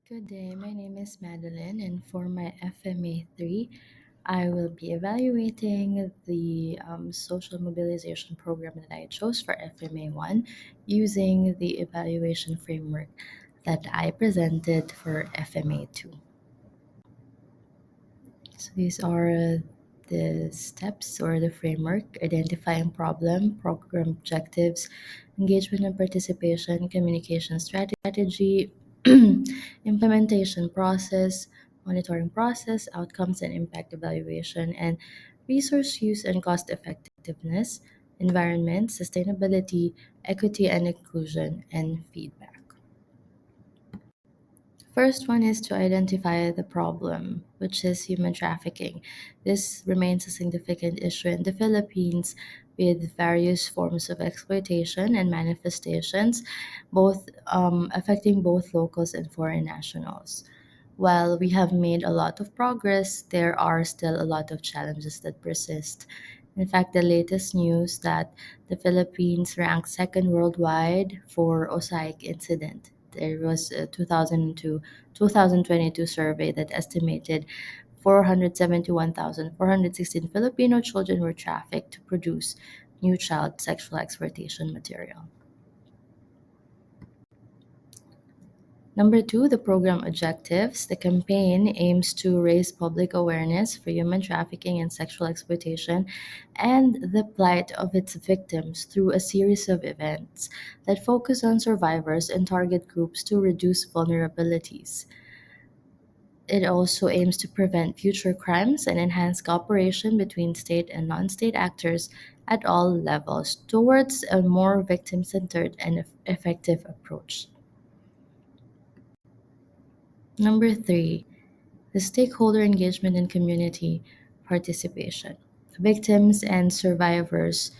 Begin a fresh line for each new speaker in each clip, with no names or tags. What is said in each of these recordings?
Good day, my name is Madeline, and for my FMA 3, I will be evaluating the social mobilization program that I chose for FMA 1 using the evaluation framework that I presented for FMA 2. So these are the steps or the framework: identifying problem, program objectives, engagement and participation, communication strategy, implementation process, monitoring process, outcomes and impact evaluation, and resource use and cost effectiveness, environment, sustainability, equity and inclusion, and feedback. First one is to identify the problem, which is human trafficking. This remains a significant issue in the Philippines with various forms of exploitation and manifestations, both affecting both locals and foreign nationals. While we have made a lot of progress, there are still a lot of challenges that persist. In fact, the latest news that the Philippines ranked second worldwide for Osaic incident. There was a 2022 survey that estimated 471,416 Filipino children were trafficked to produce new child sexual exploitation material. Number two, the program objectives. The campaign aims to raise public awareness for human trafficking and sexual exploitation and the plight of its victims through a series of events that focus on survivors and target groups to reduce vulnerabilities. It also aims to prevent future crimes and enhance cooperation between state and non state actors at all levels towards a more victim centered and effective approach. Number three, the stakeholder engagement and community participation. Victims and survivors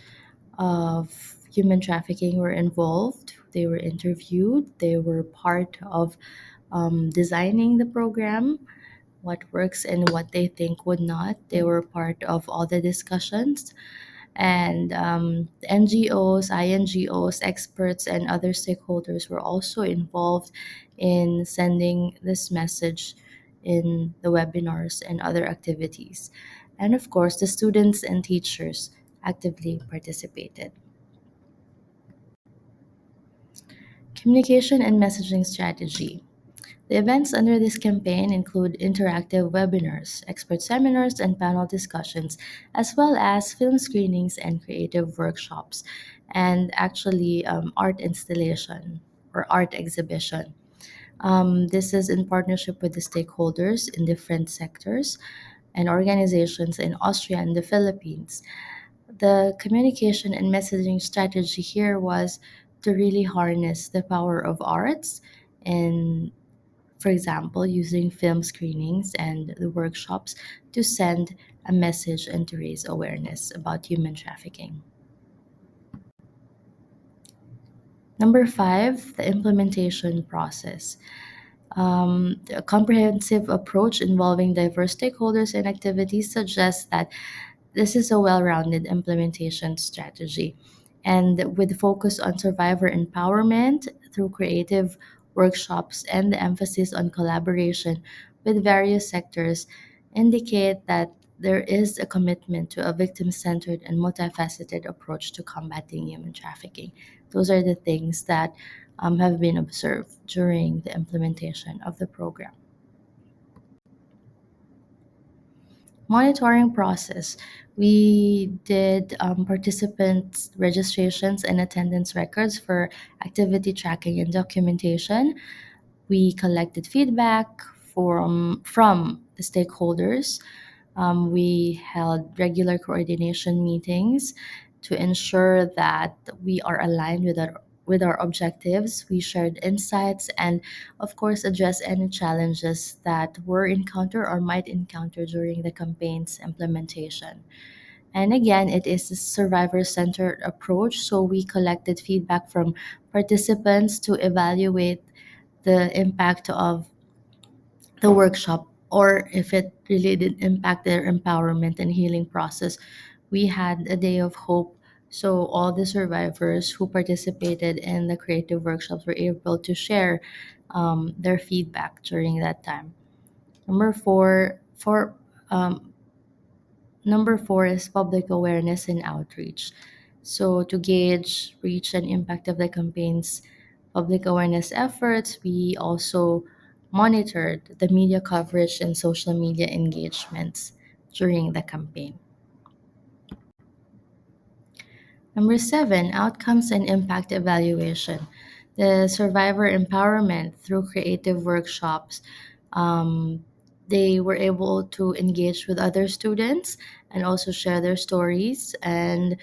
of human trafficking were involved. They were interviewed. They were part of designing the program, what works and what they think would not. They were part of all the discussions. And NGOs, INGOs, experts, and other stakeholders were also involved in sending this message in the webinars and other activities. And of course, the students and teachers actively participated. Communication and messaging strategy. The events under this campaign include interactive webinars, expert seminars, and panel discussions, as well as film screenings and creative workshops, and actually art installation or art exhibition. This is in partnership with the stakeholders in different sectors and organizations in Austria and the Philippines. The communication and messaging strategy here was to really harness the power of arts and, for example, using film screenings and the workshops to send a message and to raise awareness about human trafficking. Number five, the implementation process. A comprehensive approach involving diverse stakeholders and activities suggests that this is a well rounded implementation strategy. And with focus on survivor empowerment through creative workshops and the emphasis on collaboration with various sectors, indicate that there is a commitment to a victim centered and multifaceted approach to combating human trafficking. Those are the things that have been observed during the implementation of the program. Monitoring process. We did participant registrations and attendance records for activity tracking and documentation. We collected feedback from the stakeholders. We held regular coordination meetings to ensure that we are aligned with our objectives. We shared insights and, of course, addressed any challenges that were encountered or might encounter during the campaign's implementation. And again, it is a survivor centered approach. So we collected feedback from participants to evaluate the impact of the workshop or if it really did impact their empowerment and healing process. We had a day of hope So all the survivors who participated in the creative workshops were able to share their feedback during that time. Number four, for um, Number four is public awareness and outreach. So, to gauge reach and impact of the campaign's public awareness efforts, we also monitored the media coverage and social media engagements during the campaign. Number seven, outcomes and impact evaluation. The survivor empowerment through creative workshops. Um, they were able to engage with other students and also share their stories and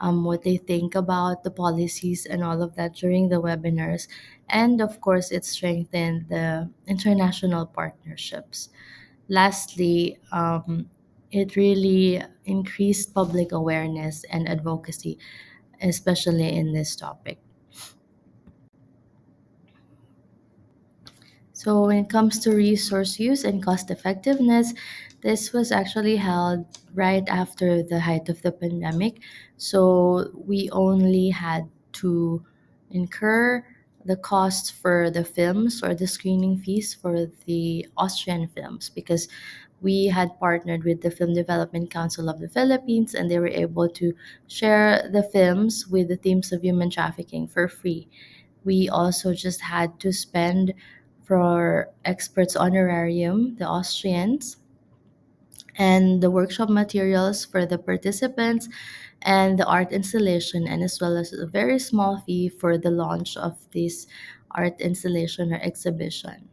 what they think about the policies and all of that during the webinars. And of course, it strengthened the international partnerships. Lastly, it really increased public awareness and advocacy, especially in this topic. So, when it comes to resource use and cost effectiveness, this was actually held right after the height of the pandemic. So, we only had to incur the costs for the films or the screening fees for the Austrian films because we had partnered with the Film Development Council of the Philippines and they were able to share the films with the themes of human trafficking for free. We also just had to spend for experts honorarium, the Austrians, and the workshop materials for the participants and the art installation, and as well as a very small fee for the launch of this art installation or exhibition.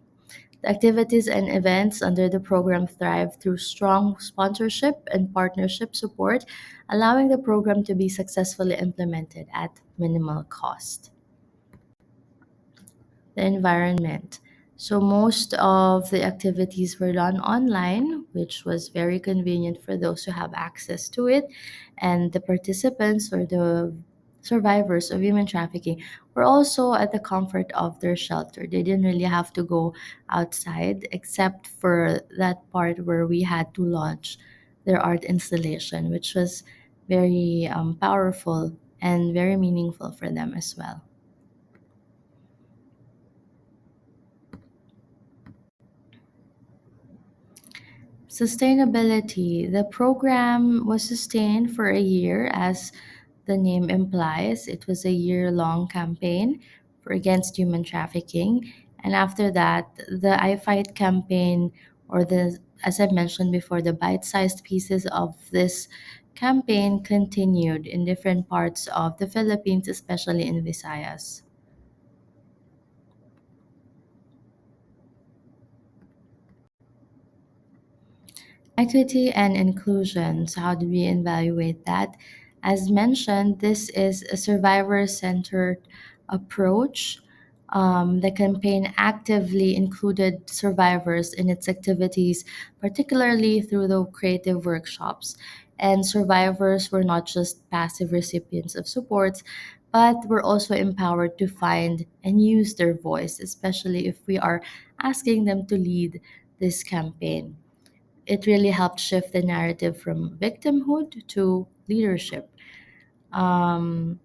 The activities and events under the program thrive through strong sponsorship and partnership support, allowing the program to be successfully implemented at minimal cost. The environment. So most of the activities were done online, which was very convenient for those who have access to it. And the participants or the survivors of human trafficking were also at the comfort of their shelter. They didn't really have to go outside except for that part where we had to launch their art installation, which was very powerful and very meaningful for them as well. Sustainability. The program was sustained for a year, as the name implies. It was a year long campaign for against human trafficking. And after that, the I Fight campaign, or the, as I mentioned before, the bite sized pieces of this campaign continued in different parts of the Philippines, especially in Visayas. Equity and inclusion. So, how do we evaluate that? As mentioned, this is a survivor centered approach. The campaign actively included survivors in its activities, particularly through the creative workshops. And survivors were not just passive recipients of supports, but were also empowered to find and use their voice, especially if we are asking them to lead this campaign. It really helped shift the narrative from victimhood to leadership. Um,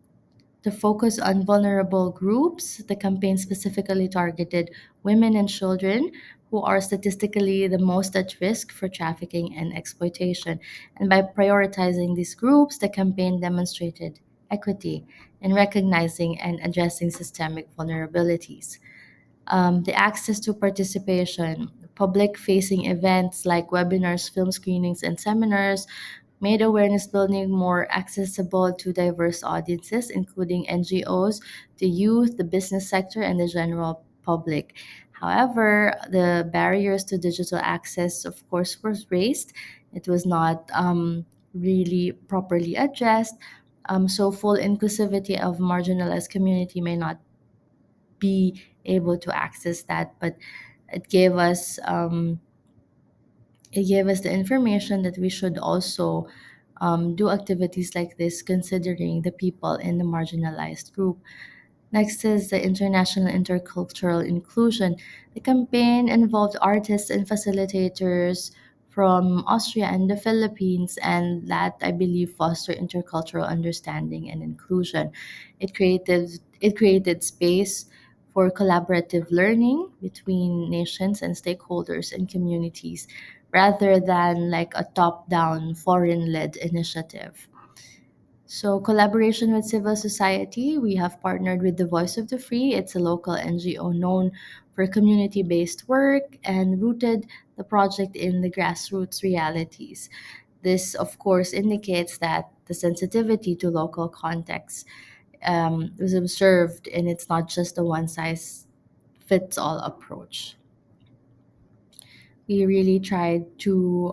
to focus on vulnerable groups, the campaign specifically targeted women and children who are statistically the most at risk for trafficking and exploitation. And by prioritizing these groups, the campaign demonstrated equity in recognizing and addressing systemic vulnerabilities. The access to participation, public facing events like webinars, film screenings, and seminars made awareness building more accessible to diverse audiences, including NGOs, the youth, the business sector, and the general public. However, the barriers to digital access, of course, was raised. It was not really properly addressed. So, full inclusivity of marginalized community may not be able to access that, but it gave us um, it gave us the information that we should also do activities like this considering the people in the marginalized group. Next is the international intercultural inclusion. The campaign involved artists and facilitators from Austria and the Philippines, and that I believe fostered intercultural understanding and inclusion. It created space for collaborative learning between nations and stakeholders and communities rather than like a top-down foreign-led initiative. So, collaboration with civil society, we have partnered with the Voice of the Free. It's a local NGO known for community based work and rooted the project in the grassroots realities. This, of course, indicates that the sensitivity to local context was observed, and it's not just a one size fits all approach. We really tried to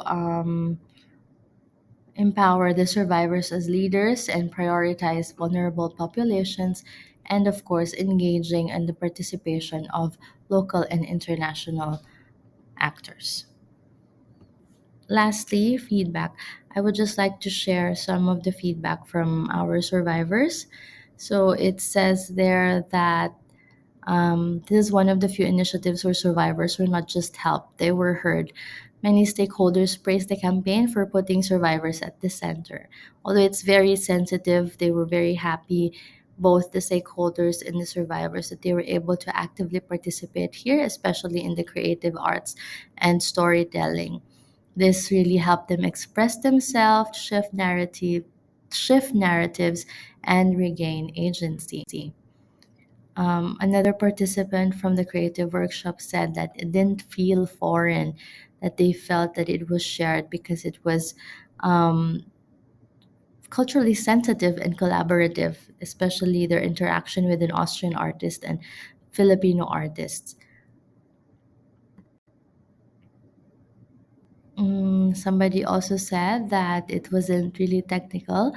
empower the survivors as leaders and prioritize vulnerable populations, and of course, engaging in the participation of local and international actors. Lastly, feedback. I would just like to share some of the feedback from our survivors. So it says there that this is one of the few initiatives where survivors were not just helped, they were heard. Many stakeholders praised the campaign for putting survivors at the center. Although it's very sensitive, they were very happy, both the stakeholders and the survivors, that they were able to actively participate here, especially in the creative arts and storytelling. This really helped them express themselves, shift narratives, and regain agency. Another participant from the creative workshop said that it didn't feel foreign, that they felt that it was shared because it was um, culturally sensitive and collaborative, especially their interaction with an Austrian artist and Filipino artists. Somebody also said that it wasn't really technical.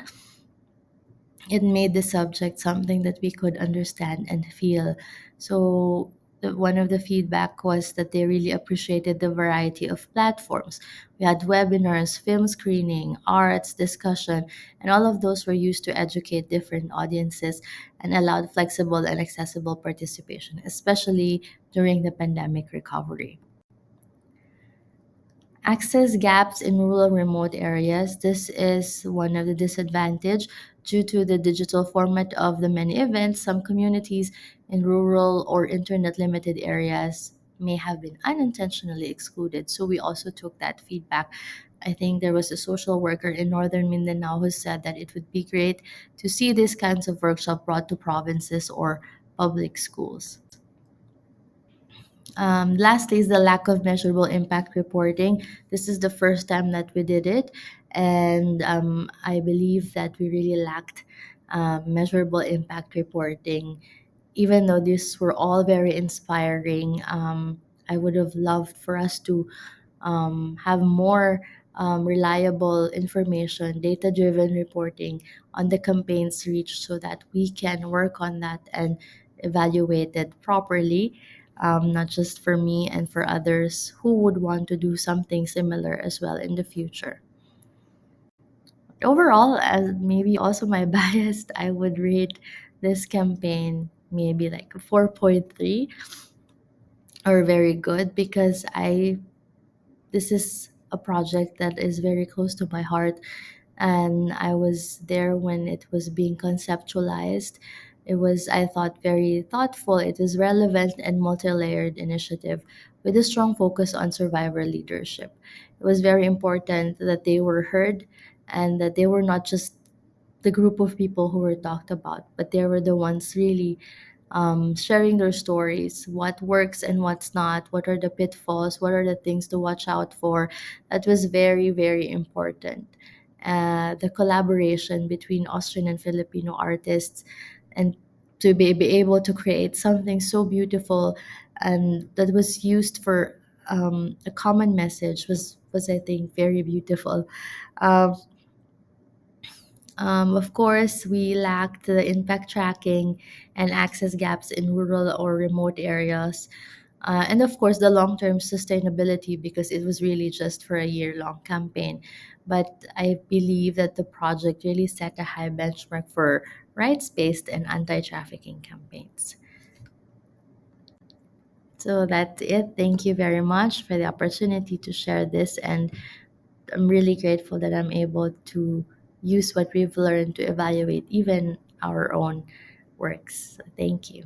It made the subject something that we could understand and feel. So one of the feedback was that they really appreciated the variety of platforms. We had webinars, film screening, arts, discussion, and all of those were used to educate different audiences and allowed flexible and accessible participation, especially during the pandemic recovery. Access gaps in rural remote areas. This is one of the disadvantage due to the digital format of the many events. Some communities in rural or internet limited areas may have been unintentionally excluded. So we also took that feedback. I think there was a social worker in northern Mindanao who said that it would be great to see these kinds of workshop brought to provinces or public schools. Lastly, is the lack of measurable impact reporting. This is the first time that we did it, and I believe that we really lacked measurable impact reporting. Even though these were all very inspiring, I would have loved for us to have more reliable information, data driven reporting on the campaign's reach so that we can work on that and evaluate it properly, not just for me and for others who would want to do something similar as well in the future. Overall, as maybe also my bias, I would rate this campaign maybe like a 4.3 or very good because I this is a project that is very close to my heart, and I was there when it was being conceptualized. It was, I thought, very thoughtful. It was relevant and multi-layered initiative with a strong focus on survivor leadership. It was very important that they were heard and that they were not just the group of people who were talked about, but they were the ones really sharing their stories, what works and what's not, what are the pitfalls, what are the things to watch out for. That was very, very important. The collaboration between Austrian and Filipino artists, and to be able to create something so beautiful and that was used for a common message was I think very beautiful. Um, of course, we lacked the impact tracking and access gaps in rural or remote areas. And of course, the long term sustainability because it was really just for a year long campaign. But I believe that the project really set a high benchmark for rights based and anti trafficking campaigns. So that's it. Thank you very much for the opportunity to share this, and I'm really grateful that I'm able to use what we've learned to evaluate even our own works. So thank you.